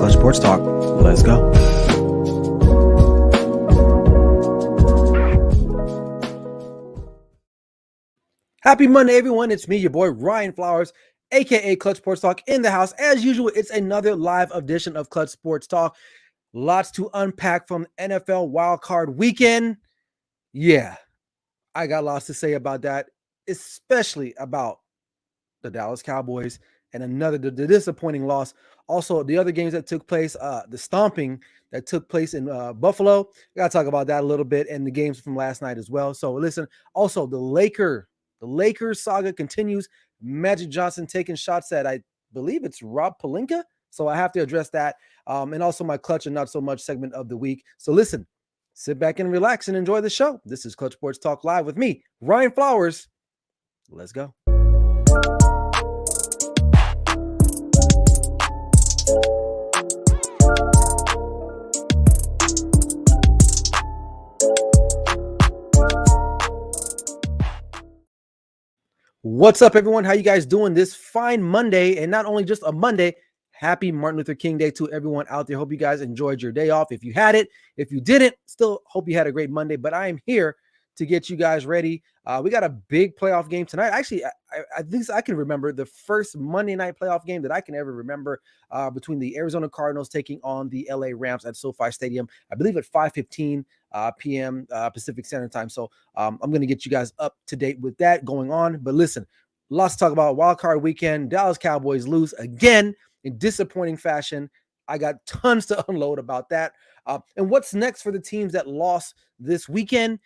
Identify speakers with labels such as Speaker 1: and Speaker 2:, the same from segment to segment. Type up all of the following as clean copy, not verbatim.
Speaker 1: Clutch Sports Talk. Let's go. Happy Monday, everyone. It's me, your boy, Ryan Flowers, a.k.a. Clutch Sports Talk in the house. As usual, it's another live edition of Clutch Sports Talk. Lots to unpack from NFL Wildcard Weekend. Yeah, I got lots to say about that, especially about the Dallas Cowboys and the disappointing loss. Also, the other games that took place, the stomping that took place in Buffalo. I got to talk about that a little bit, and the games from last night as well. So listen, also the Lakers saga continues. Magic Johnson taking shots at, I believe it's Rob Pelinka. So I have to address that. And also my clutch and not so much segment of the week. So listen, sit back and relax and enjoy the show. This is Clutch Sports Talk Live with me, Ryan Flowers. Let's go. What's up, everyone? How you guys doing this fine Monday? And not only just a Monday, happy Martin Luther King Day to everyone out there. Hope you guys enjoyed your day off. If you had it, if you didn't, still hope you had a great Monday. But I am here to get you guys ready. We got a big playoff game tonight. Actually, I think I can remember the first Monday night playoff game that I can ever remember between the Arizona Cardinals taking on the LA Rams at SoFi Stadium, I believe at 5:15 p.m. Pacific Standard Time. So I'm going to get you guys up to date with that going on. But listen, lots to talk about. Wildcard Weekend, Dallas Cowboys lose again in disappointing fashion. I got tons to unload about that. And what's next for the teams that lost this weekend?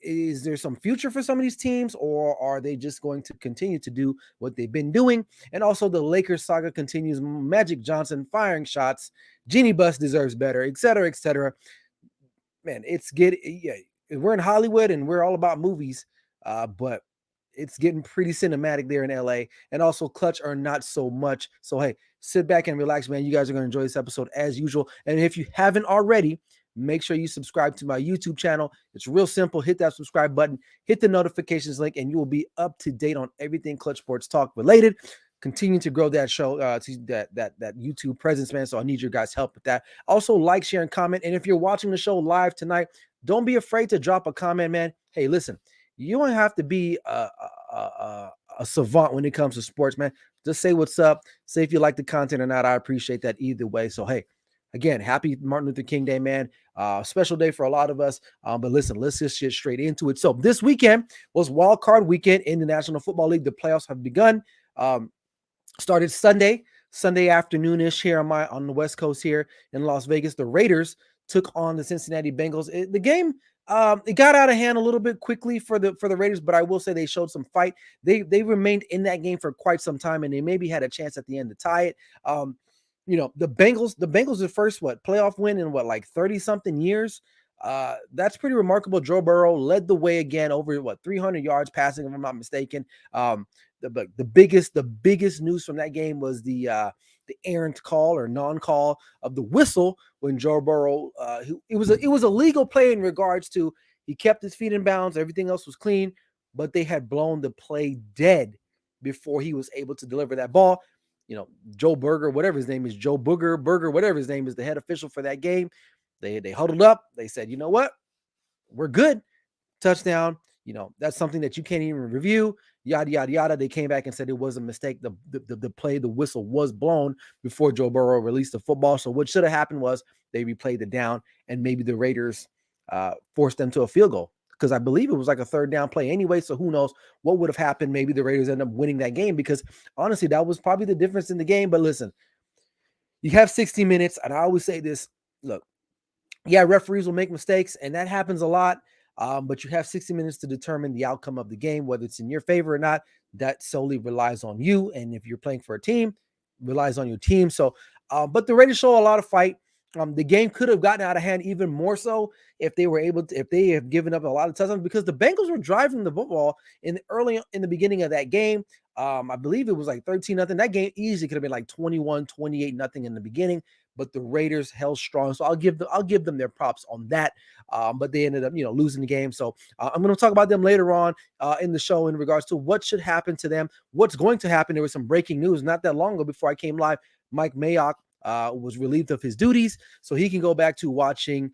Speaker 1: Is there some future for some of these teams, or are they just going to continue to do what they've been doing? And also the Lakers saga continues. Magic Johnson firing shots. Jeannie Buss deserves better, et cetera, et cetera. Man, we're in Hollywood and we're all about movies, but it's getting pretty cinematic there in LA, and also Clutch are not so much. So, hey, sit back and relax, man. You guys are going to enjoy this episode as usual. And if you haven't already, make sure you subscribe to my YouTube channel. It's real simple. Hit that subscribe button, hit the notifications link, and you will be up to date on everything Clutch Sports Talk related. Continue to grow that show, that YouTube presence, man. So I need your guys' help with that. Also, like, share, and comment. And if you're watching the show live tonight, don't be afraid to drop a comment, man. Hey, listen, you don't have to be a savant when it comes to sports, man. Just say what's up. Say if you like the content or not. I appreciate that either way. So, hey, again, happy Martin Luther King Day, man. Special day for a lot of us. But listen, let's just get straight into it. So this weekend was Wild Card Weekend in the National Football League. The playoffs have begun. Started Sunday afternoon-ish here on the West Coast here in Las Vegas. The Raiders took on the Cincinnati Bengals. The game, it got out of hand a little bit quickly for the Raiders, but I will say they showed some fight. They remained in that game for quite some time, and they maybe had a chance at the end to tie it. The Bengals' the first playoff win in like 30-something years. That's pretty remarkable. Joe Burrow led the way again over 300 yards passing, if I'm not mistaken. The biggest news from that game was the errant call or non-call of the whistle when Joe Burrow, it was a legal play in regards to he kept his feet in bounds, everything else was clean, but they had blown the play dead before he was able to deliver that ball. Joe Burger, whatever his name is, Joe Burger, whatever his name is, the head official for that game. They huddled up. They said, you know what? We're good. Touchdown. That's something that you can't even review. Yada, yada, yada. They came back and said it was a mistake. The play, the whistle was blown before Joe Burrow released the football. So what should have happened was they replayed the down, and maybe the Raiders forced them to a field goal, because I believe it was like a third down play anyway. So who knows what would have happened? Maybe the Raiders end up winning that game, because honestly, that was probably the difference in the game. But listen, you have 60 minutes. And I always say this, look, yeah, referees will make mistakes, and that happens a lot. But you have 60 minutes to determine the outcome of the game, whether it's in your favor or not. That solely relies on you. And if you're playing for a team, relies on your team. So, but the Raiders show a lot of fight. The game could have gotten out of hand even more so if they have given up a lot of touchdowns, because the Bengals were driving the football in the beginning of that game. I believe it was like 13-0. That game easily could have been like 21-28-0 in the beginning, but the Raiders held strong. So I'll give them their props on that. But they ended up, losing the game. So I'm going to talk about them later on in the show in regards to what should happen to them, what's going to happen. There was some breaking news not that long ago before I came live. Mike Mayock was relieved of his duties, so he can go back to watching,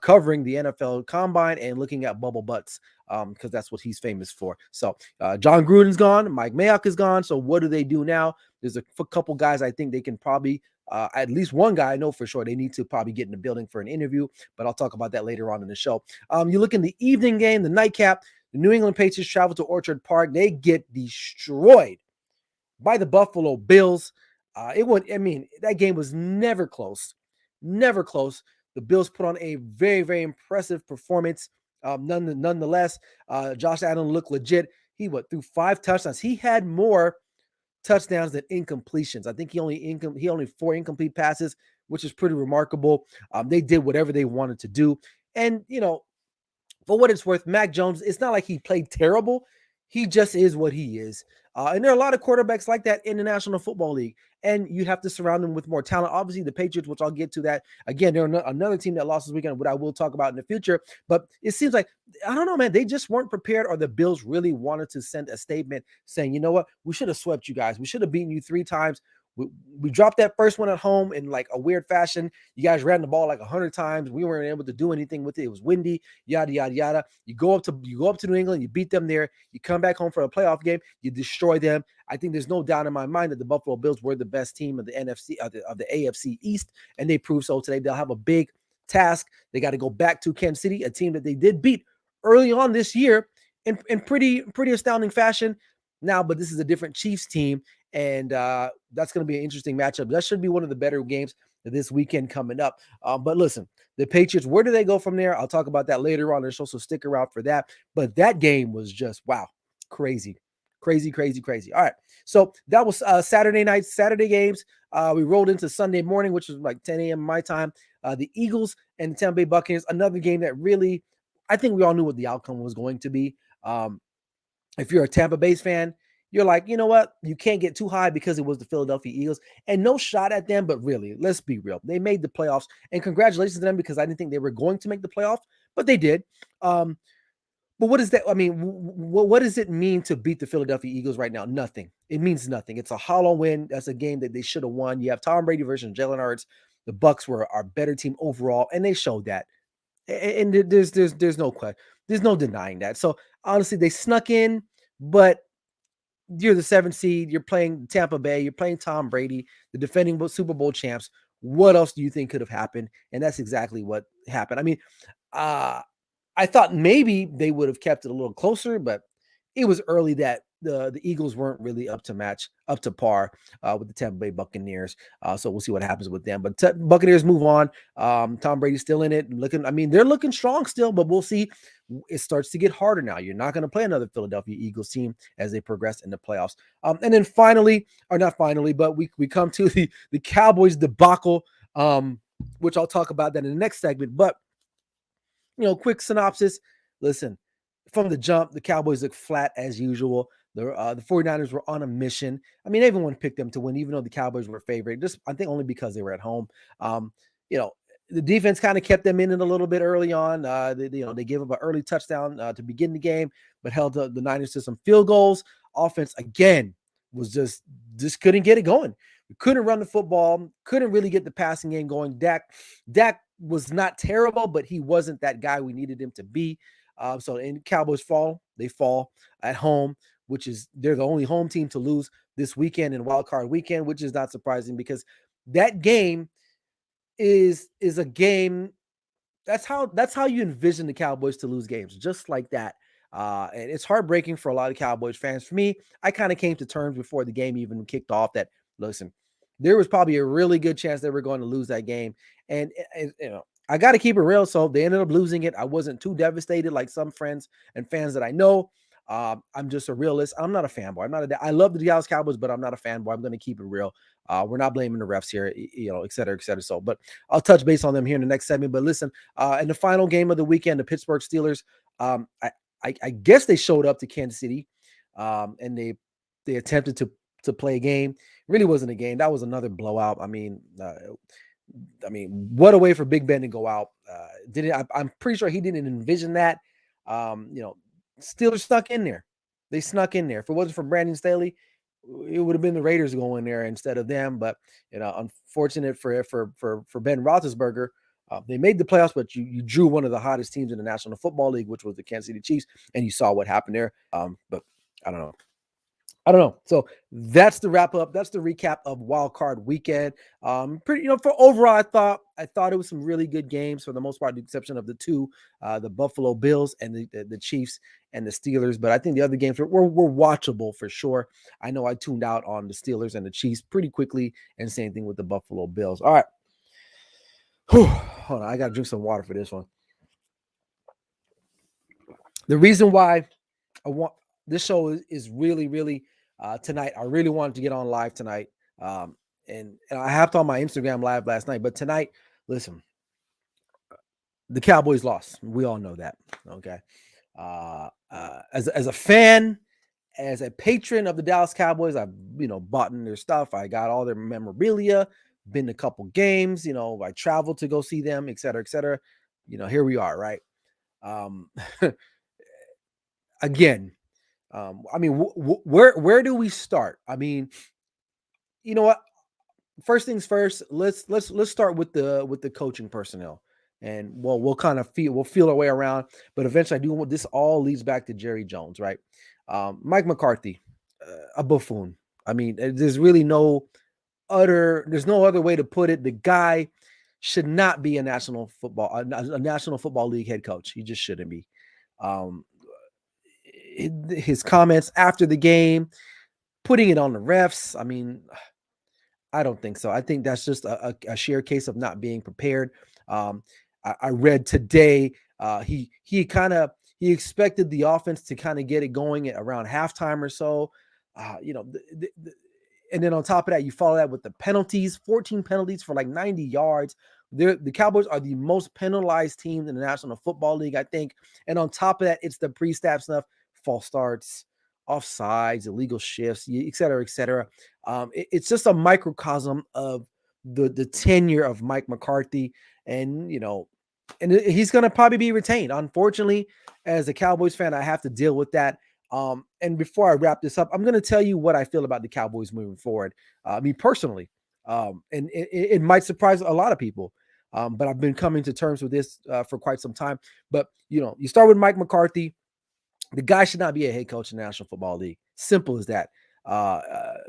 Speaker 1: covering the NFL Combine and looking at bubble butts, because that's what he's famous for. So John Gruden's gone, Mike Mayock is gone. So what do they do now? There's a couple guys I think they can probably, at least one guy I know for sure they need to probably get in the building for an interview, but I'll talk about that later on in the show. You look in the evening game, the nightcap, the New England Patriots travel to Orchard Park. They get destroyed by the Buffalo Bills. That game was never close. Never close. The Bills put on a very, very impressive performance. Nonetheless, Josh Allen looked legit. He threw 5 touchdowns. He had more touchdowns than incompletions. I think he only 4 incomplete passes, which is pretty remarkable. They did whatever they wanted to do. And, for what it's worth, Mac Jones, it's not like he played terrible. He just is what he is. And there are a lot of quarterbacks like that in the National Football League, and you have to surround them with more talent. Obviously, the Patriots, which I'll get to that. Again, they're another team that lost this weekend, what I will talk about in the future. But it seems like, I don't know, man, they just weren't prepared, or the Bills really wanted to send a statement saying, you know what, we should have swept you guys. We should have beaten you 3 times. We dropped that first one at home in like a weird fashion. You guys ran the ball like 100 times. We weren't able to do anything with it. It was windy, yada, yada, yada. You go up to New England, you beat them there. You come back home for a playoff game, you destroy them. I think there's no doubt in my mind that the Buffalo Bills were the best team of the NFC, of the AFC East, and they proved so today. They'll have a big task. They got to go back to Kansas City, a team that they did beat early on this year in pretty astounding fashion. Now, but this is a different Chiefs team, and that's going to be an interesting matchup. That should be one of the better games this weekend coming up. But listen, the Patriots, where do they go from there? I'll talk about that later on the show, so stick around for that. But that game was just, wow, crazy. All right, so that was Saturday games. We rolled into Sunday morning, which was like 10 a.m. my time. The Eagles and the Tampa Bay Buccaneers, another game that really, I think we all knew what the outcome was going to be. If you're a Tampa Bay fan, you're like, you know what? You can't get too high because it was the Philadelphia Eagles, and no shot at them. But really, let's be real. They made the playoffs, and congratulations to them, because I didn't think they were going to make the playoffs, but they did. But what is that? I mean, what does it mean to beat the Philadelphia Eagles right now? Nothing. It means nothing. It's a hollow win. That's a game that they should have won. You have Tom Brady versus Jalen Hurts. The Bucs were our better team overall, and they showed that. And there's no question. There's no denying that. So honestly, they snuck in, but you're the 7th seed. You're playing Tampa Bay. You're playing Tom Brady, the defending Super Bowl champs. What else do you think could have happened? And that's exactly what happened. I mean, I thought maybe they would have kept it a little closer, but it was early that the Eagles weren't really up to par with the Tampa Bay Buccaneers. So we'll see what happens with them. But Buccaneers move on. Tom Brady's still in it. They're looking strong still, but we'll see. It starts to get harder now. You're not going to play another Philadelphia Eagles team as they progress in the playoffs. And then not finally, but we come to the Cowboys debacle, which I'll talk about that in the next segment. But, quick synopsis. Listen, from the jump, the Cowboys look flat as usual. The 49ers were on a mission. I mean, everyone picked them to win, even though the Cowboys were favored. Just, I think, only because they were at home. The defense kind of kept them in it a little bit early on. They gave up an early touchdown to begin the game, but held the Niners to some field goals. Offense, again, was just couldn't get it going. We couldn't run the football, couldn't really get the passing game going. Dak was not terrible, but he wasn't that guy we needed him to be. So Cowboys fall. They fall at home, which is they're the only home team to lose this weekend in Wildcard Weekend, which is not surprising because that game is a game. That's how you envision the Cowboys to lose games, just like that. And it's heartbreaking for a lot of Cowboys fans. For me, I kind of came to terms before the game even kicked off that, listen, there was probably a really good chance they were going to lose that game. And I got to keep it real. So they ended up losing it. I wasn't too devastated like some friends and fans that I know. I'm just a realist. I'm not a fanboy. I love the Dallas Cowboys, but I'm not a fanboy. I'm going to keep it real. We're not blaming the refs here, et cetera, et cetera. So, but I'll touch base on them here in the next segment. But listen, in the final game of the weekend, the Pittsburgh Steelers, I guess they showed up to Kansas City, and they attempted to play a game. It really wasn't a game. That was another blowout. I mean, what a way for Big Ben to go out. I'm pretty sure he didn't envision that. Steelers snuck in there. They snuck in there. If it wasn't for Brandon Staley, it would have been the Raiders going there instead of them. But unfortunate for Ben Roethlisberger. They made the playoffs, but you drew one of the hottest teams in the National Football League, which was the Kansas City Chiefs, and you saw what happened there. But I don't know. So that's the wrap up. That's the recap of Wildcard Weekend. Pretty, for overall, I thought it was some really good games for the most part, with the exception of the two, the Buffalo Bills and the Chiefs and the Steelers. But I think the other games were watchable for sure. I know I tuned out on the Steelers and the Chiefs pretty quickly, and same thing with the Buffalo Bills. All right. Whew. Hold on, I got to drink some water for this one. The reason why I want this show is really, really tonight. I really wanted to get on live tonight. And I hopped on my Instagram live last night, but tonight, listen, the Cowboys lost. We all know that. Okay. As a fan, as a patron of the Dallas Cowboys, I've, bought in their stuff. I got all their memorabilia, been to a couple games, I traveled to go see them, et cetera, et cetera. Here we are, right? Again, where do we start? You know what? First things first, let's start with the coaching personnel, and we'll kind of feel our way around. But eventually, this all leads back to Jerry Jones, right? Mike McCarthy, a buffoon. There's really no other way to put it. The guy should not be a National Football League head coach. He just shouldn't be. His comments after the game, putting it on the refs. I don't think so. I think that's just a sheer case of not being prepared. I read today he expected the offense to kind of get it going at around halftime or so. And then on top of that, you follow that with the penalties, 14 penalties for like 90 yards. The Cowboys are the most penalized team in the National Football League, I think. And on top of that, it's the pre-snap stuff, false starts, offsides, illegal shifts, et cetera, et cetera. It's just a microcosm of the tenure of Mike McCarthy. And, and he's going to probably be retained. Unfortunately, as a Cowboys fan, I have to deal with that. And before I wrap this up, I'm going to tell you what I feel about the Cowboys moving forward. Personally, and it might surprise a lot of people, but I've been coming to terms with this for quite some time. But, you start with Mike McCarthy. The guy should not be a head coach in the National Football League. Simple as that.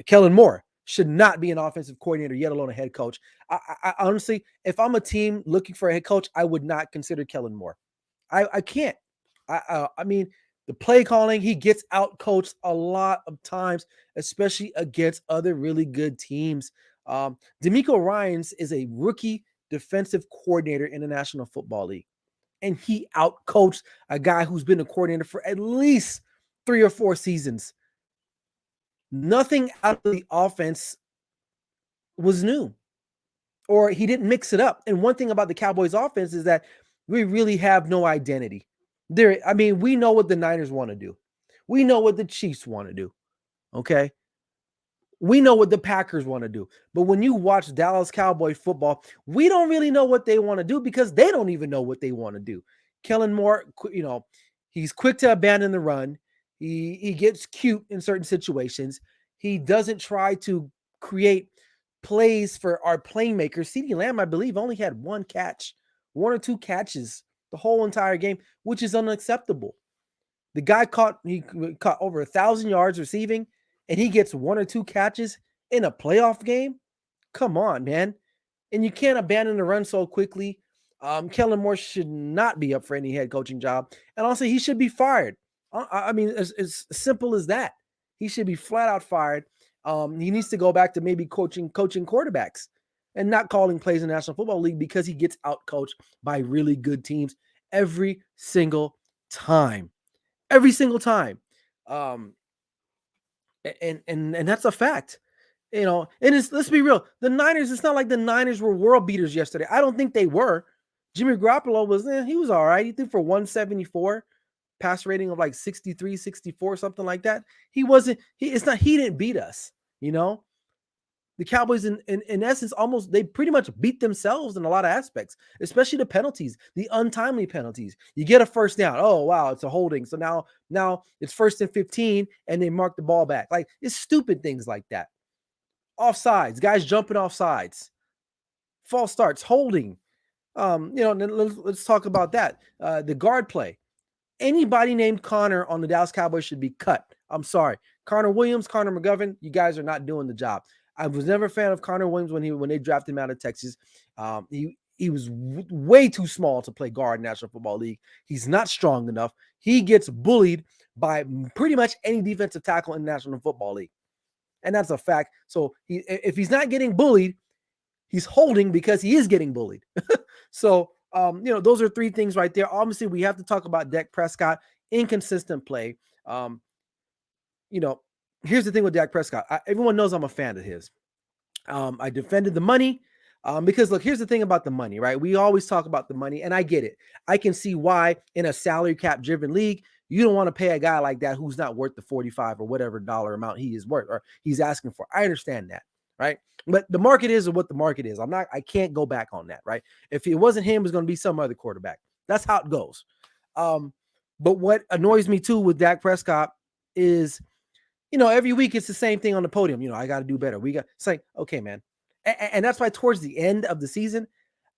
Speaker 1: Kellen Moore should not be an offensive coordinator, yet alone a head coach. I honestly, if I'm a team looking for a head coach, I would not consider Kellen Moore. I can't. The play calling, he gets out coached a lot of times, especially against other really good teams. DeMeco Ryans is a rookie defensive coordinator in the National Football League, and he out coached a guy who's been a coordinator for at least 3 or 4 seasons. Nothing out of the offense was new, or he didn't mix it up. And one thing about the Cowboys offense is that we really have no identity. We know what the Niners want to do. We know what the Chiefs want to do. Okay. We know what the Packers want to do. But when you watch Dallas Cowboy football, we don't really know what they want to do because they don't even know what they want to do. Kellen Moore, he's quick to abandon the run. He gets cute in certain situations. He doesn't try to create plays for our playmakers. CeeDee Lamb, I believe, only had 1 or 2 catches the whole entire game, which is unacceptable. The guy caught over 1,000 yards receiving, and he gets 1 or 2 catches in a playoff game. Come on, man. And you can't abandon the run so quickly. Kellen Moore should not be up for any head coaching job. And honestly, he should be fired. As simple as that. He should be flat out fired. He needs to go back to maybe coaching quarterbacks and not calling plays in the National Football League because he gets out-coached by really good teams every single time. Every single time. And that's a fact. And let's be real. The Niners, it's not like the Niners were world beaters yesterday. I don't think they were. Jimmy Garoppolo he was all right. He threw for 174, pass rating of like 63, 64, something like that. He didn't beat us, The Cowboys, in essence, almost they pretty much beat themselves in a lot of aspects, especially the penalties, the untimely penalties. You get a first down. Oh, wow, it's a holding. So now it's 1st and 15, and they mark the ball back. Like, it's stupid things like that. Offsides, guys jumping off sides, false starts, holding. Let's talk about that. The guard play. Anybody named Connor on the Dallas Cowboys should be cut. I'm sorry. Connor Williams, Connor McGovern, you guys are not doing the job. I was never a fan of Connor Williams when they drafted him out of Texas. He was way too small to play guard in National Football League. He's not strong enough. He gets bullied by pretty much any defensive tackle in the National Football League. And that's a fact. So if he's not getting bullied, he's holding because he is getting bullied. So, those are 3 things right there. Obviously, we have to talk about Dak Prescott, inconsistent play. Here's the thing with Dak Prescott. Everyone knows I'm a fan of his. I defended the money because, look, here's the thing about the money, right? We always talk about the money, and I get it. I can see why in a salary cap-driven league, you don't want to pay a guy like that who's not worth the 45 or whatever dollar amount he is worth or he's asking for. I understand that, right? But the market is what the market is. I can't go back on that, right? If it wasn't him, it was going to be some other quarterback. That's how it goes. But what annoys me too with Dak Prescott is, every week it's the same thing on the podium. I got to do better. It's like, okay, man. And that's why towards the end of the season,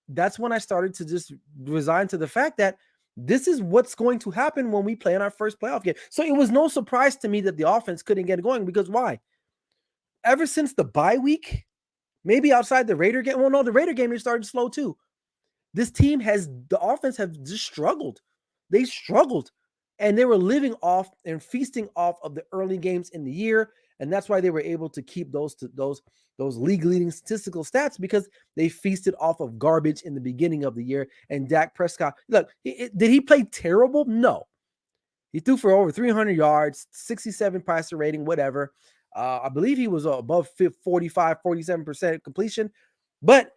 Speaker 1: that's when I started to just resign to the fact that this is what's going to happen when we play in our first playoff game. So it was no surprise to me that the offense couldn't get going because why? Ever since the bye week, maybe outside the Raider game. Well, no, the Raider game is starting slow too. This team the offense have just struggled. They struggled. And they were living off and feasting off of the early games in the year. And that's why they were able to keep those league leading statistical stats because they feasted off of garbage in the beginning of the year. And Dak Prescott, look, did he play terrible? No. He threw for over 300 yards, 67 passer rating, whatever. I believe he was above 47% completion, but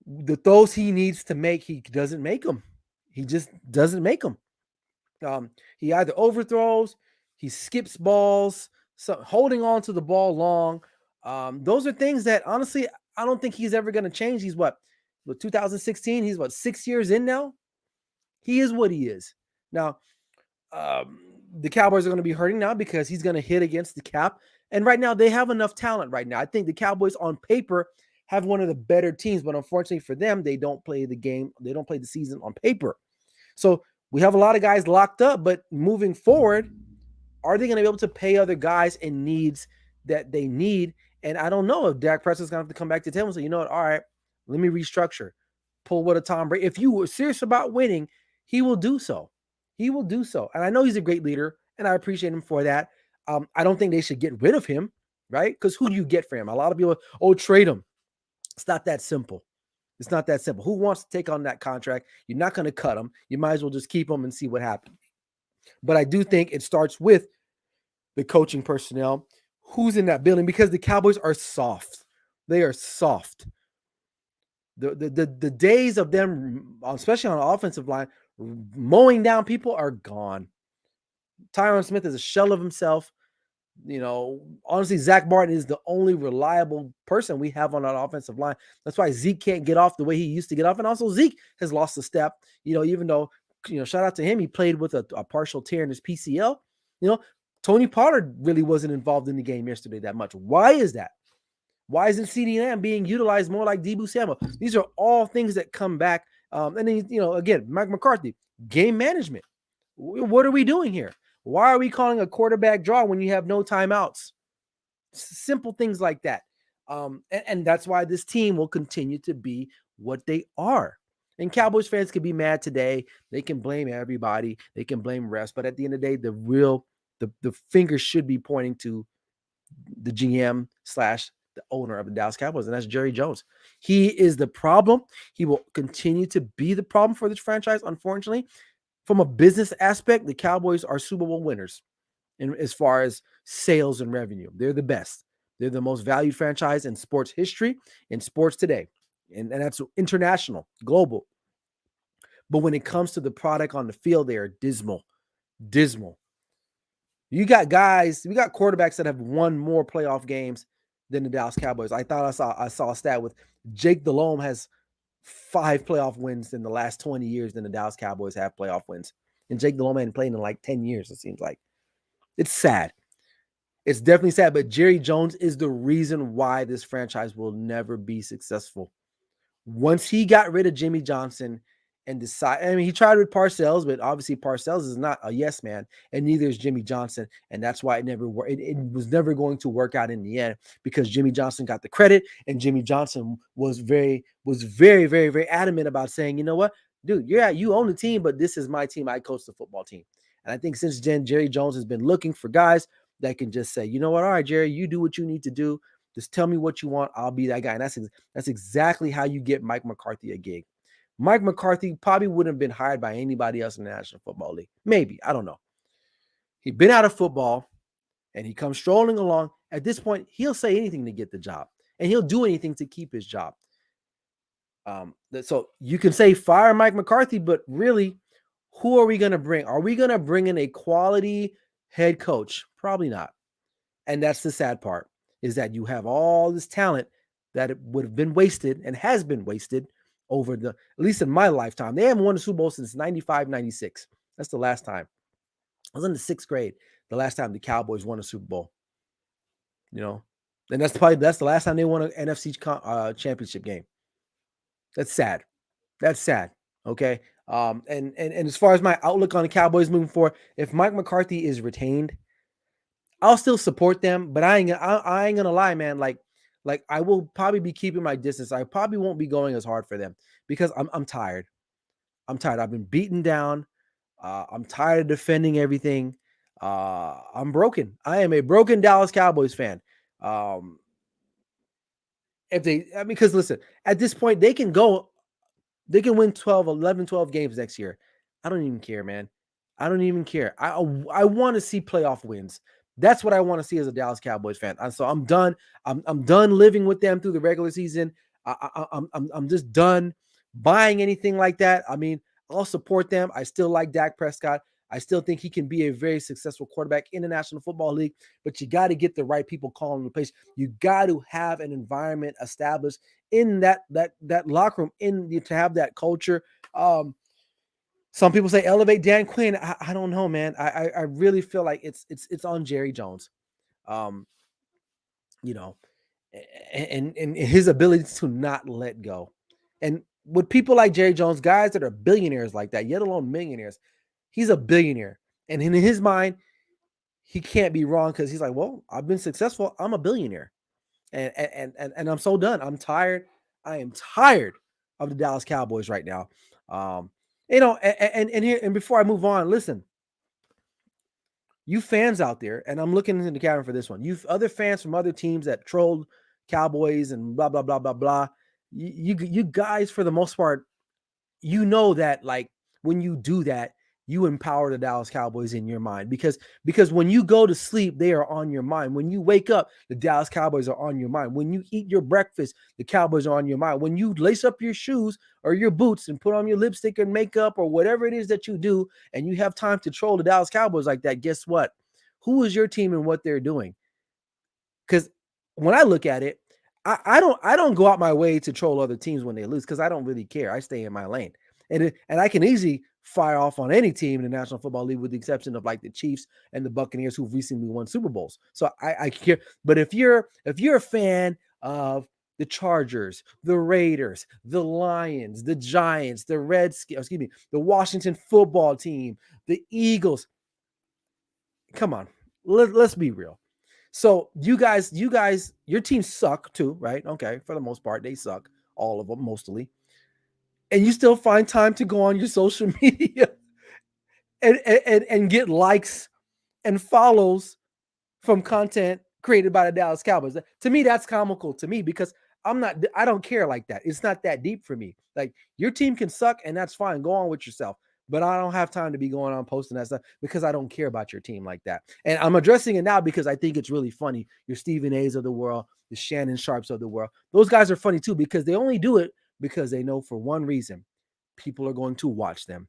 Speaker 1: the throws he needs to make, he doesn't make them. He just doesn't make them. He either overthrows, he skips balls, so holding on to the ball long. Those are things that honestly, I don't think he's ever going to change. He's with 2016, he's 6 years in now. He is what he is. Now, the Cowboys are going to be hurting now because he's going to hit against the cap. And right now they have enough talent right now. I think the Cowboys on paper have one of the better teams, but unfortunately for them, they don't play the game. They don't play the season on paper. So we have a lot of guys locked up, but moving forward, are they going to be able to pay other guys in needs that they need? And I don't know if Dak Prescott's going to have to come back to the table and say, you know what? All right, let me restructure. Pull what a Tom Brady. If you were serious about winning, he will do so. He will do so. And I know he's a great leader, and I appreciate him for that. I don't think they should get rid of him, right? Because who do you get for him? A lot of people, trade him. It's not that simple. It's not that simple. Who wants to take on that contract? You're not going to cut him. You might as well just keep him and see what happens. But I do think it starts with the coaching personnel. Who's in that building? Because the Cowboys are soft. They are soft. The days of them, especially on the offensive line, mowing down people are gone. Tyron Smith is a shell of himself. Honestly, Zach Martin is the only reliable person we have on that offensive line. That's why Zeke can't get off the way he used to get off. And also Zeke has lost a step, even though, shout out to him. He played with a partial tear in his PCL. Tony Pollard really wasn't involved in the game yesterday that much. Why is that? Why isn't CeeDee Lamb being utilized more like Deebo Samuel? These are all things that come back. And then, again, Mike McCarthy, game management. What are we doing here? Why are we calling a quarterback draw when you have no timeouts? Simple things like that. And that's why this team will continue to be what they are. And Cowboys fans can be mad today. They can blame everybody. They can blame refs. But at the end of the day, the finger should be pointing to the GM / the owner of the Dallas Cowboys, and that's Jerry Jones. He is the problem. He will continue to be the problem for this franchise, unfortunately. From a business aspect, the Cowboys are Super Bowl winners as far as sales and revenue. They're the best. They're the most valued franchise in sports history, in sports today. And that's international, global. But when it comes to the product on the field, they are dismal. Dismal. You got quarterbacks that have won more playoff games than the Dallas Cowboys. I thought I saw a stat with Jake Delhomme has 5 playoff wins in the last 20 years than the Dallas Cowboys have playoff wins. And Jake Delhomme hadn't played in like 10 years, it seems like. It's sad. It's definitely sad, but Jerry Jones is the reason why this franchise will never be successful. Once he got rid of Jimmy Johnson and decided, I mean, he tried with Parcells, but obviously Parcells is not a yes man, and neither is Jimmy Johnson, and that's why it was never going to work out in the end, because Jimmy Johnson got the credit, and Jimmy Johnson was very, very adamant about saying, you know what, dude, yeah, you own the team, but this is my team. I coach the football team, and I think since then, Jerry Jones has been looking for guys that can just say, you know what, all right, Jerry, you do what you need to do. Just tell me what you want. I'll be that guy. And that's exactly how you get Mike McCarthy a gig. Mike McCarthy probably wouldn't have been hired by anybody else in the National Football League. Maybe. I don't know. He'd been out of football and he comes strolling along. At this point, he'll say anything to get the job, and he'll do anything to keep his job. So you can say fire Mike McCarthy, but really, who are we going to bring? Are we going to bring in a quality head coach? Probably not. And that's the sad part, is that you have all this talent that it would have been wasted and has been wasted over at least in my lifetime. They haven't won a Super Bowl since 95, 96. That's the last time. I was in the 6th grade, the last time the Cowboys won a Super Bowl. And that's the last time they won an NFC championship game. That's sad. That's sad. Okay. And as far as my outlook on the Cowboys moving forward, if Mike McCarthy is retained, I'll still support them, but I ain't gonna lie, man. Like I will probably be keeping my distance. I probably won't be going as hard for them because I'm tired. I'm tired. I've been beaten down. I'm tired of defending everything. I'm broken. I am a broken Dallas Cowboys fan. Because listen, at this point, they can win 12 games next year. I don't even care, man. I don't even care. I want to see playoff wins. That's what I want to see as a Dallas Cowboys fan. And so I'm done. I'm done living with them through the regular season. I'm just done buying anything like that. I mean, I'll support them. I still like Dak Prescott. I still think he can be a very successful quarterback in the National Football League, but you got to get the right people calling the plays. You got to have an environment established in that locker room, to have that culture. Some people say elevate Dan Quinn. I don't know, man. I really feel like it's on Jerry Jones, and his ability to not let go. And with people like Jerry Jones, guys that are billionaires like that, yet alone millionaires, he's a billionaire. And in his mind, he can't be wrong because he's like, well, I've been successful. I'm a billionaire. And I'm so done. I'm tired. I am tired of the Dallas Cowboys right now. And before I move on, listen, you fans out there, and I'm looking into the camera for this one. You other fans from other teams that trolled Cowboys and blah, blah, blah, blah, blah. You guys, for the most part, that like when you do that, you empower the Dallas Cowboys in your mind because when you go to sleep, they are on your mind. When you wake up, the Dallas Cowboys are on your mind. When you eat your breakfast, the Cowboys are on your mind. When you lace up your shoes or your boots and put on your lipstick and makeup or whatever it is that you do, and you have time to troll the Dallas Cowboys like that, guess what? Who is your team and what they're doing? Because when I look at it, I don't go out my way to troll other teams when they lose because I don't really care. I stay in my lane. And I can easily fire off on any team in the National Football League with the exception of like the Chiefs and the Buccaneers who've recently won Super Bowls. So I care. But if you're a fan of the Chargers, the Raiders, the Lions, the Giants, the Redskins, the Washington football team, the Eagles, come on, let's be real. So you guys, your teams suck too, right? Okay, for the most part, they suck. All of them, mostly. And you still find time to go on your social media and get likes and follows from content created by the Dallas Cowboys. To me, that's comical to me because I don't care like that. It's not that deep for me. Like your team can suck and that's fine. Go on with yourself. But I don't have time to be going on posting that stuff because I don't care about your team like that. And I'm addressing it now because I think it's really funny. Your Stephen A's of the world, the Shannon Sharps of the world. Those guys are funny too because they only do it because they know for one reason, people are going to watch them.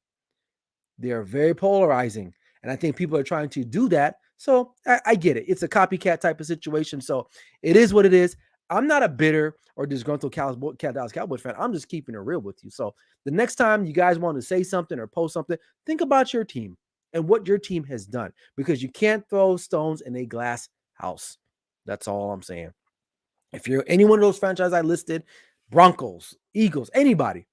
Speaker 1: They are very polarizing. And I think people are trying to do that So I get it. It's a copycat type of situation. So it is what it is. I'm not a bitter or disgruntled Dallas Cowboys fan. I'm just keeping it real with you. So the next time you guys want to say something or post something, think about your team and what your team has done, because you can't throw stones in a glass house. That's all I'm saying. If you're any one of those franchises I listed, Broncos, Eagles, anybody,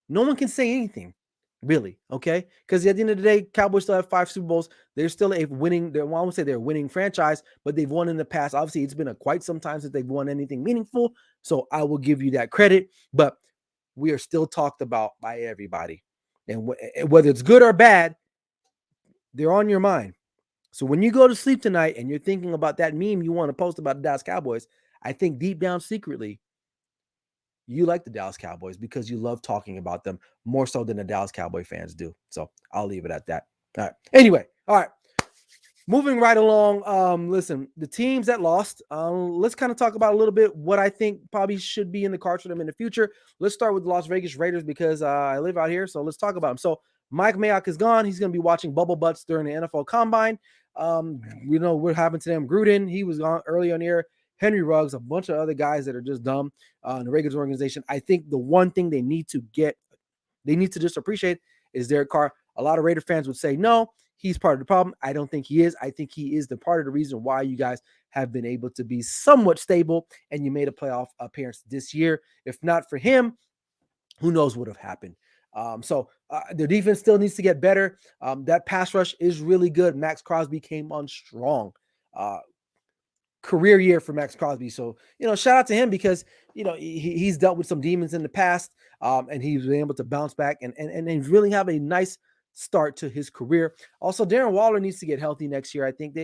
Speaker 1: no one can say anything, really, okay? Because at the end of the day, Cowboys still have 5 Super Bowls. They're still a winning, well, I won't say they're a winning franchise, but they've won in the past. Obviously, it's been quite some time since they've won anything meaningful, so I will give you that credit. But we are still talked about by everybody. And whether it's good or bad, they're on your mind. So when you go to sleep tonight and you're thinking about that meme you want to post about the Dallas Cowboys, I think deep down secretly, you like the Dallas Cowboys because you love talking about them more so than the Dallas Cowboy fans do. So I'll leave it at that. All right. Anyway, all right. Moving right along. Listen, the teams that lost, let's kind of talk about a little bit what I think probably should be in the cards for them in the future. Let's start with the Las Vegas Raiders because I live out here. So let's talk about them. So Mike Mayock is gone. He's going to be watching bubble butts during the NFL Combine. We know what happened to them. Gruden, he was gone early on here. Henry Ruggs, a bunch of other guys that are just dumb in the Raiders organization. I think the one thing they need to just appreciate is Derek Carr. A lot of Raider fans would say, no, he's part of the problem. I don't think he is. I think he is the part of the reason why you guys have been able to be somewhat stable and you made a playoff appearance this year. If not for him, who knows what would have happened. So their defense still needs to get better. That pass rush is really good. Max Crosby came on strong. Career year for Max Crosby. So, shout out to him because, he's dealt with some demons in the past and he's been able to bounce back and really have a nice start to his career. Also, Darren Waller needs to get healthy next year. I think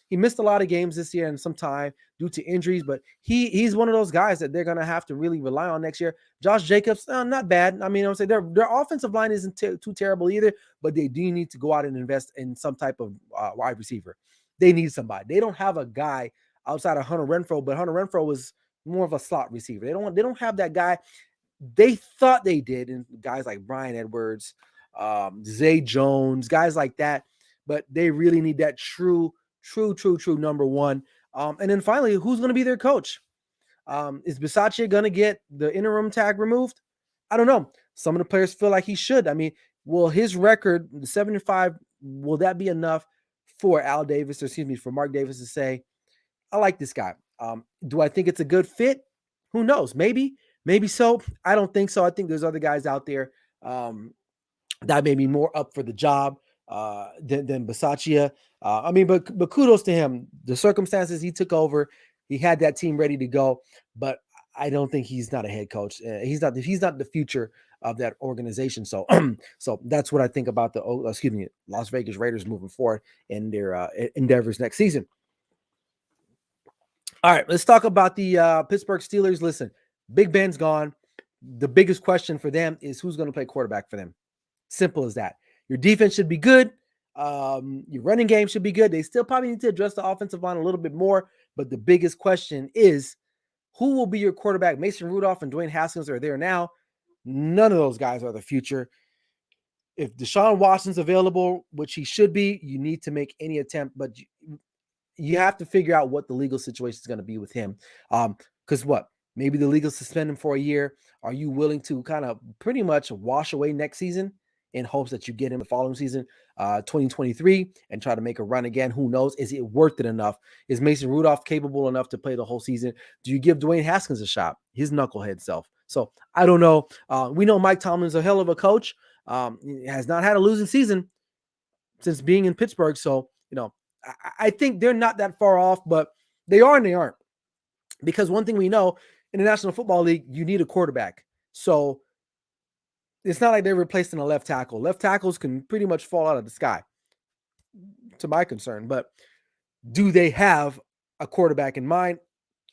Speaker 1: he missed a lot of games this year and some time due to injuries, but he's one of those guys that they're going to have to really rely on next year. Josh Jacobs, not bad. I mean, I'm saying their offensive line isn't too terrible either, but they do need to go out and invest in some type of wide receiver. They need somebody. They don't have a guy outside of Hunter Renfrow, but Hunter Renfrow was more of a slot receiver. They don't have that guy. They thought they did, and guys like Brian Edwards, Zay Jones, guys like that, but they really need that true number one. And then finally, who's going to be their coach? Is Bisaccia going to get the interim tag removed? I don't know. Some of the players feel like he should. I mean, will his record, the 75, will that be enough for for Mark Davis to say, I like this guy. Do I think it's a good fit? Who knows? Maybe so. I don't think so. I think there's other guys out there that may be more up for the job than Bisaccia. But kudos to him. The circumstances he took over, he had that team ready to go. But I don't think he's not a head coach. He's not the future of that organization. So, so that's what I think about the Las Vegas Raiders moving forward in their endeavors next season. All right, let's talk about the Pittsburgh Steelers. Listen, Big Ben's gone. The biggest question for them is who's going to play quarterback for them. Simple as that. Your defense should be good. Your running game should be good. They still probably need to address the offensive line a little bit more. But the biggest question is who will be your quarterback? Mason Rudolph and Dwayne Haskins are there now. None of those guys are the future. If Deshaun Watson's available, which he should be, you need to make any attempt. But you have to figure out what the legal situation is going to be with him. Because maybe the league will suspend him for a year. Are you willing to kind of pretty much wash away next season in hopes that you get him the following season, 2023, and try to make a run again? Who knows? Is it worth it enough? Is Mason Rudolph capable enough to play the whole season? Do you give Dwayne Haskins a shot? His knucklehead self. So I don't know. We know Mike Tomlin's a hell of a coach. He has not had a losing season since being in Pittsburgh. So, I think they're not that far off, but they are and they aren't. Because one thing we know in the National Football League, you need a quarterback. So it's not like they're replacing a left tackle. Left tackles can pretty much fall out of the sky, to my concern. But do they have a quarterback in mind?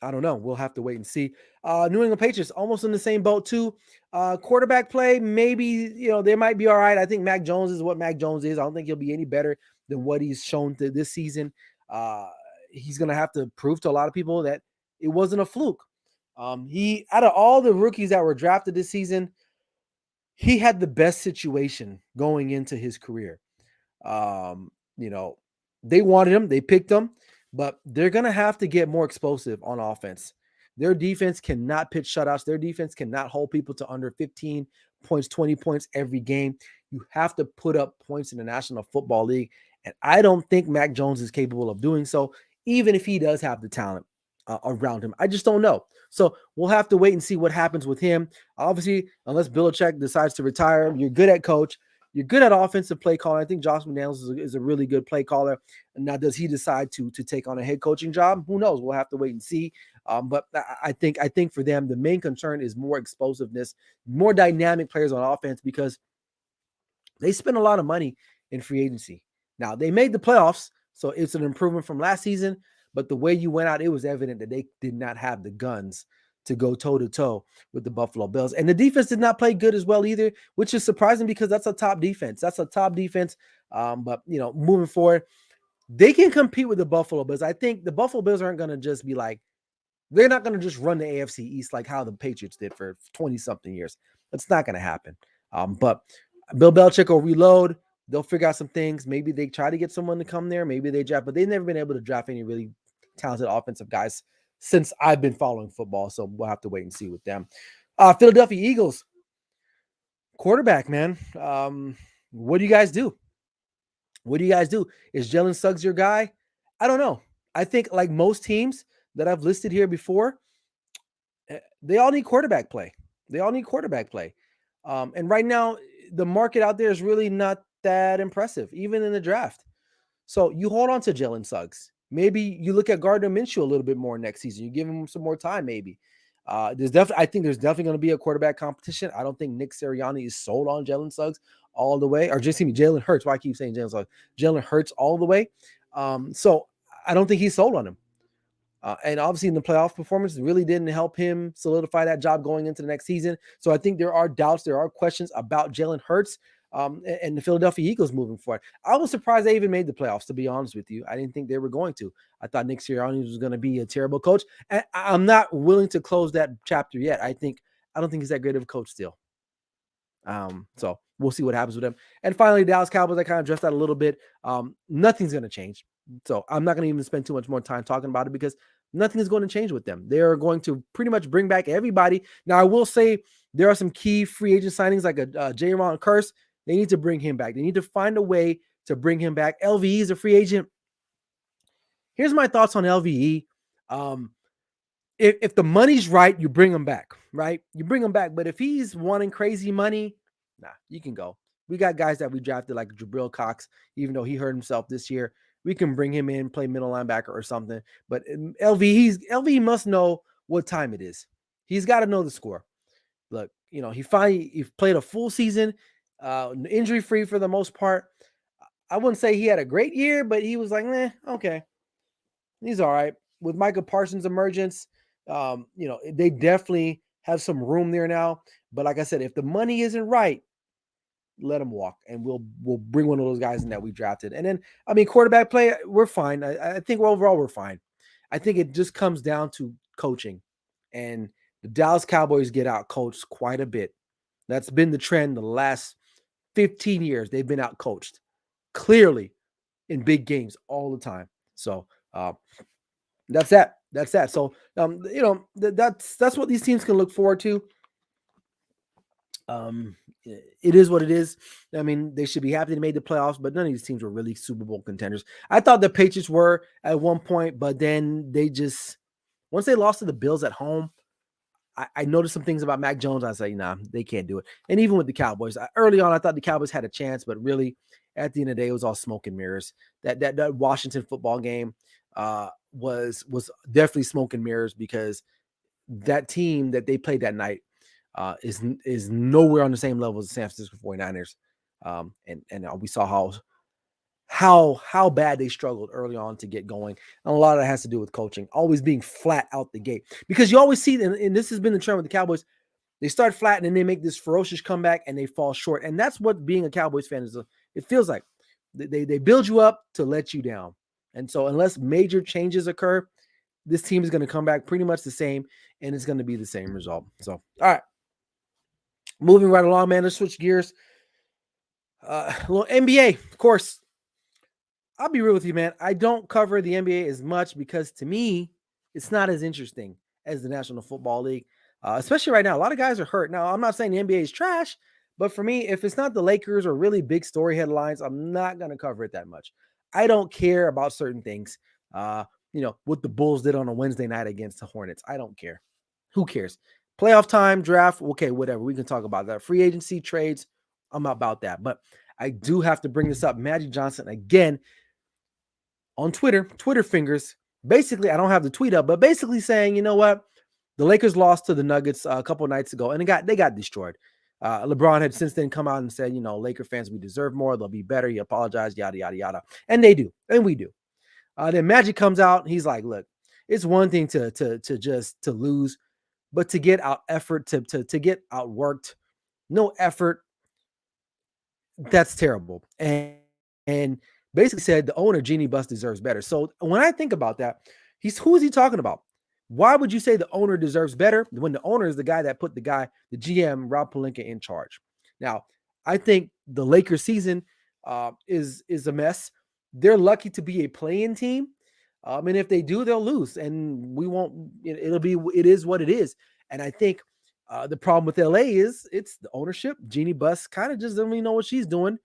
Speaker 1: I don't know. We'll have to wait and see. New England Patriots almost in the same boat too. Quarterback play, maybe, they might be all right. I think Mac Jones is what Mac Jones is. I don't think he'll be any better than what he's shown this season. He's going to have to prove to a lot of people that it wasn't a fluke. He, out of all the rookies that were drafted this season, he had the best situation going into his career. They wanted him, they picked him, but they're going to have to get more explosive on offense. Their defense cannot pitch shutouts. Their defense cannot hold people to under 15 points, 20 points every game. You have to put up points in the National Football League. And I don't think Mac Jones is capable of doing so, even if he does have the talent around him. I just don't know. So we'll have to wait and see what happens with him. Obviously, unless Belichick decides to retire, you're good at coach. You're good at offensive play calling. I think Josh McDaniels is a really good play caller. Now, does he decide to take on a head coaching job? Who knows? We'll have to wait and see. But I think for them, the main concern is more explosiveness, more dynamic players on offense, because they spend a lot of money in free agency. Now, they made the playoffs, so it's an improvement from last season. But the way you went out, it was evident that they did not have the guns to go toe-to-toe with the Buffalo Bills. And the defense did not play good as well either, which is surprising because that's a top defense. That's a top defense. But, moving forward, they can compete with the Buffalo Bills. I think the Buffalo Bills aren't going to just be like, they're not going to just run the AFC East like how the Patriots did for 20-something years. That's not going to happen. But Bill Belichick will reload. They'll figure out some things. Maybe they try to get someone to come there. Maybe they draft, but they've never been able to draft any really talented offensive guys since I've been following football. So we'll have to wait and see with them. Philadelphia Eagles quarterback, man. What do you guys do? What do you guys do? Is Jalen Suggs your guy? I don't know. I think like most teams that I've listed here before, they all need quarterback play. And right now, the market out there is really not that impressive, even in the draft. So you hold on to Jalen Suggs. Maybe you look at Gardner Minshew a little bit more next season. You give him some more time, maybe. I think there's definitely going to be a quarterback competition. I don't think Nick Sirianni is sold on Jalen Suggs all the way, or just Jalen Hurts. Why I keep saying Jalen Suggs? Jalen Hurts all the way. So I don't think he's sold on him. And obviously in the playoff performance really didn't help him solidify that job going into the next season. So I think there are doubts, there are questions about Jalen Hurts and the Philadelphia Eagles moving forward. I was surprised they even made the playoffs, to be honest with you. I didn't think they were going to. I thought Nick Sirianni was going to be a terrible coach. And I'm not willing to close that chapter yet. I don't think he's that great of a coach still. So we'll see what happens with him. And finally, Dallas Cowboys, I kind of addressed that a little bit. Nothing's going to change. So I'm not going to even spend too much more time talking about it because nothing is going to change with them. They're going to pretty much bring back everybody. Now, I will say there are some key free agent signings like a J-Ron Curse. They need to bring him back. They need to find a way to bring him back. LVE is a free agent. Here's my thoughts on LVE. If the money's right, you bring him back, right? You bring him back. But if he's wanting crazy money, nah, you can go. We got guys that we drafted like Jabril Cox, even though he hurt himself this year. We can bring him in, play middle linebacker or something. But LV must know what time it is. He's got to know the score. Look, he played a full season, injury-free for the most part. I wouldn't say he had a great year, but he was like, okay. He's all right. With Micah Parsons' emergence, they definitely have some room there now. But like I said, if the money isn't right, let him walk, and we'll bring one of those guys in that we drafted. And then, quarterback play, we're fine. I think overall we're fine. I think it just comes down to coaching, and the Dallas Cowboys get out coached quite a bit. That's been the trend the last 15 years. They've been out coached clearly in big games all the time. So that's that. So that's what these teams can look forward to. It is what it is. I mean, they should be happy they made the playoffs, but none of these teams were really Super Bowl contenders. I thought the Patriots were at one point, but then once they lost to the Bills at home, I noticed some things about Mac Jones. I say, nah, they can't do it. And even with the Cowboys, early on, I thought the Cowboys had a chance, but really, at the end of the day, it was all smoke and mirrors. That Washington football game was definitely smoke and mirrors because that team that they played that night is nowhere on the same level as the San Francisco 49ers. And we saw how bad they struggled early on to get going. And a lot of that has to do with coaching, always being flat out the gate. Because you always see, and this has been the trend with the Cowboys, they start flat and then they make this ferocious comeback and they fall short. And that's what being a Cowboys fan is. It feels like they build you up to let you down. And so unless major changes occur, this team is going to come back pretty much the same, and it's going to be the same result. So, all right. Moving right along, man. Let's switch gears. A little NBA, of course. I'll be real with you, man. I don't cover the NBA as much because to me, it's not as interesting as the National Football League, especially right now. A lot of guys are hurt. Now, I'm not saying the NBA is trash, but for me, if it's not the Lakers or really big story headlines, I'm not going to cover it that much. I don't care about certain things. What the Bulls did on a Wednesday night against the Hornets. I don't care. Who cares? Playoff time, draft, okay, whatever. We can talk about that. Free agency, trades, I'm about that. But I do have to bring this up. Magic Johnson, again, on Twitter fingers, basically, I don't have the tweet up, but basically saying, you know what? The Lakers lost to the Nuggets a couple of nights ago, and they got destroyed. LeBron had since then come out and said, Laker fans, we deserve more. They'll be better. He apologized, yada, yada, yada. And they do. And we do. Then Magic comes out. He's like, look, it's one thing to lose, but to get out effort, to get outworked, no effort, that's terrible. And basically said the owner, Jeannie Buss, deserves better. So when I think about that, who is he talking about? Why would you say the owner deserves better when the owner is the guy that put the GM, Rob Pelinka, in charge? Now, I think the Lakers season is a mess. They're lucky to be a play-in team. And if they do, they'll lose. And we won't, it is what it is. And I think the problem with LA is it's the ownership. Jeannie Buss kind of just doesn't really know what she's doing.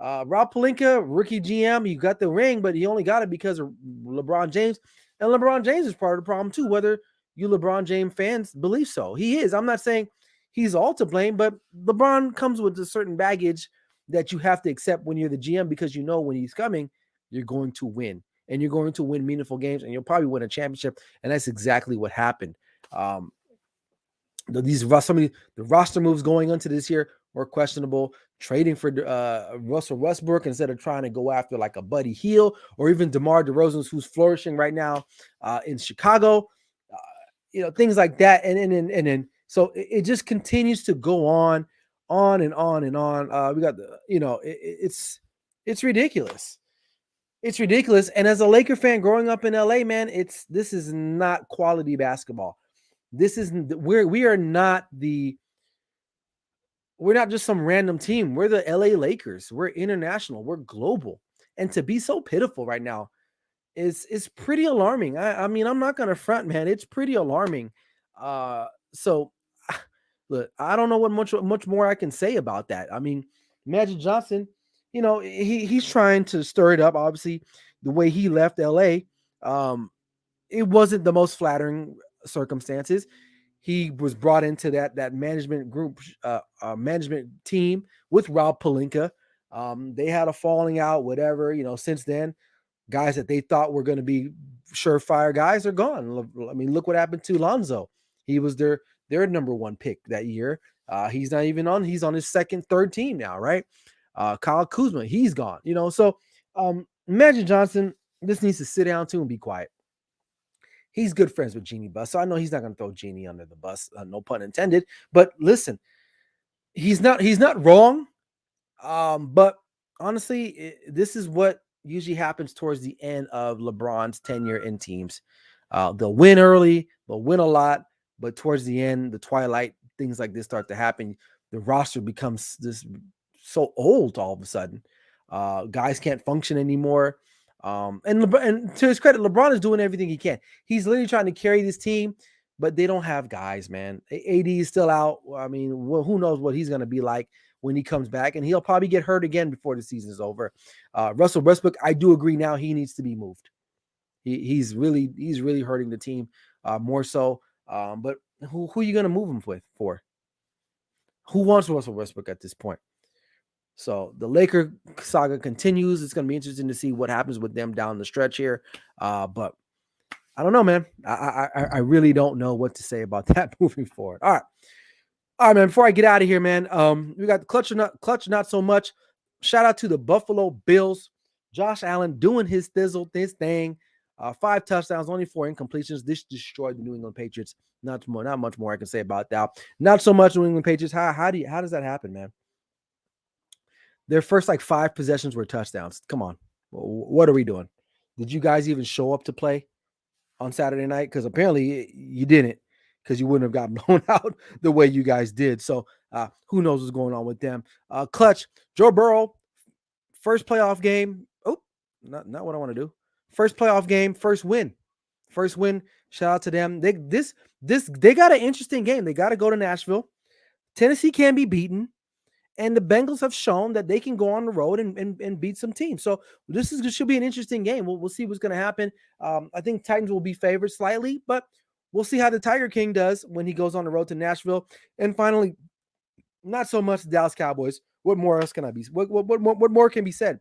Speaker 1: Rob Pelinka, rookie GM, he got the ring, but he only got it because of LeBron James. And LeBron James is part of the problem too, whether you LeBron James fans believe so. He is. I'm not saying he's all to blame, but LeBron comes with a certain baggage that you have to accept when you're the GM because you know when he's coming, you're going to win. And you're going to win meaningful games, and you'll probably win a championship. And that's exactly what happened. The roster moves going into this year were questionable. Trading for Russell Westbrook instead of trying to go after like a Buddy Hield or even DeMar DeRozan, who's flourishing right now in Chicago. Things like that, and then so it just continues to go on and on and on. We got it's ridiculous. It's ridiculous. And as a Laker fan growing up in LA, man, this is not quality basketball. This isn't we're not just some random team. We're the LA Lakers. We're international. We're global. And to be so pitiful right now is pretty alarming. I mean, I'm not gonna front, man. It's pretty alarming. So look, I don't know what much more I can say about that. I mean, Magic Johnson, he's trying to stir it up. Obviously, the way he left LA, it wasn't the most flattering circumstances. He was brought into that management group, management team with Rob Pelinka. They had a falling out, whatever. Since then, guys that they thought were going to be surefire guys are gone. I mean, look what happened to Lonzo. He was their number one pick that year. He's not even on. He's on his third team now, right? Kyle Kuzma, he's gone. So Magic Johnson just needs to sit down too and be quiet. He's good friends with Jeannie Buss, so I know he's not going to throw Jeannie under the bus, no pun intended. But listen, he's not wrong. But honestly, this is what usually happens towards the end of LeBron's tenure in teams. They'll win early, they'll win a lot, but towards the end, the twilight, things like this start to happen. The roster becomes this so old all of a sudden. Guys can't function anymore. And to his credit, LeBron is doing everything he can. He's literally trying to carry this team, but they don't have guys, man. AD is still out. I mean, who knows what he's going to be like when he comes back, and he'll probably get hurt again before the season is over. Russell Westbrook, I do agree now he needs to be moved. He's really hurting the team more so. But who are you going to move him for? Who wants Russell Westbrook at this point? So the Laker saga continues. It's going to be interesting to see what happens with them down the stretch here. But I don't know, man. I really don't know what to say about that moving forward. All right, man. Before I get out of here, man, we got the clutch not so much. Shout out to the Buffalo Bills. Josh Allen doing his thing. 5 touchdowns, only 4 incompletions. This destroyed the New England Patriots. Not much more I can say about that. Not so much New England Patriots. How does that happen, man? Their first 5 possessions were touchdowns. Come on. What are we doing? Did you guys even show up to play on Saturday night? Because apparently you didn't, because you wouldn't have gotten blown out the way you guys did. So who knows what's going on with them. Clutch, Joe Burrow, first playoff game. Oh, Not what I want to do. First playoff game, first win. First win. Shout out to them. They got an interesting game. They got to go to Nashville. Tennessee can be beaten. And the Bengals have shown that they can go on the road and beat some teams. So this should be an interesting game. We'll see what's going to happen. I think Titans will be favored slightly, but we'll see how the Tiger King does when he goes on the road to Nashville. And finally, not so much the Dallas Cowboys. What more else can I be? What more can be said?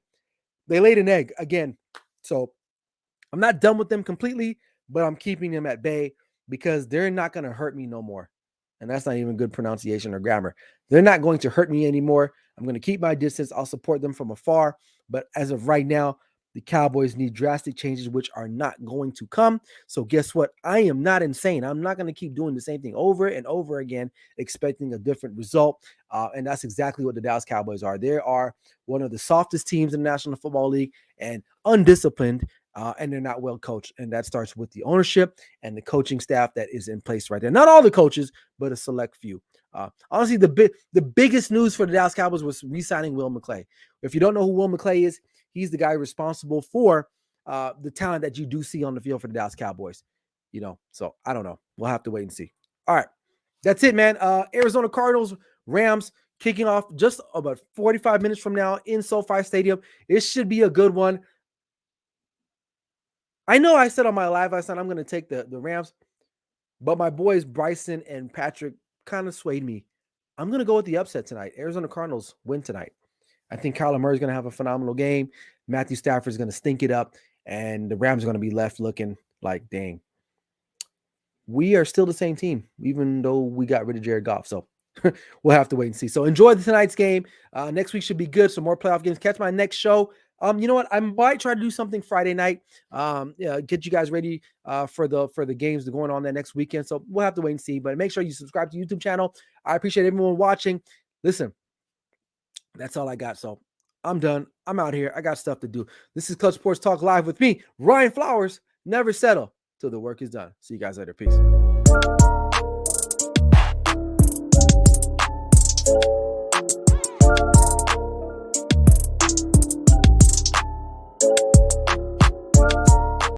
Speaker 1: They laid an egg again. So I'm not done with them completely, but I'm keeping them at bay because they're not going to hurt me no more. And that's not even good pronunciation or grammar. They're not going to hurt me anymore. I'm going to keep my distance. I'll support them from afar. But as of right now, the Cowboys need drastic changes, which are not going to come. So guess what? I am not insane. I'm not going to keep doing the same thing over and over again, expecting a different result. And that's exactly what the Dallas Cowboys are. They are one of the softest teams in the National Football League and undisciplined. And they're not well coached. And that starts with the ownership and the coaching staff that is in place right there. Not all the coaches, but a select few. Honestly, the biggest news for the Dallas Cowboys was re-signing Will McClay. If you don't know who Will McClay is, he's the guy responsible for the talent that you do see on the field for the Dallas Cowboys. So I don't know. We'll have to wait and see. All right. That's it, man. Arizona Cardinals, Rams kicking off just about 45 minutes from now in SoFi Stadium. It should be a good one. I know I said on my live last night I'm going to take the Rams, but my boys Bryson and Patrick kind of swayed me. I'm going to go with the upset tonight. Arizona Cardinals win tonight. I think Kyler Murray is going to have a phenomenal game. Matthew Stafford is going to stink it up, and the Rams are going to be left looking like, dang, we are still the same team, even though we got rid of Jared Goff. So we'll have to wait and see. So enjoy tonight's game. Next week should be good. Some more playoff games. Catch my next show. You know what? I might try to do something Friday night. Get you guys ready for the games going on that next weekend. So we'll have to wait and see. But make sure you subscribe to the YouTube channel. I appreciate everyone watching. Listen, that's all I got. So I'm done. I'm out here. I got stuff to do. This is Clutch Sports Talk Live with me, Ryan Flowers. Never settle till the work is done. See you guys later. Peace.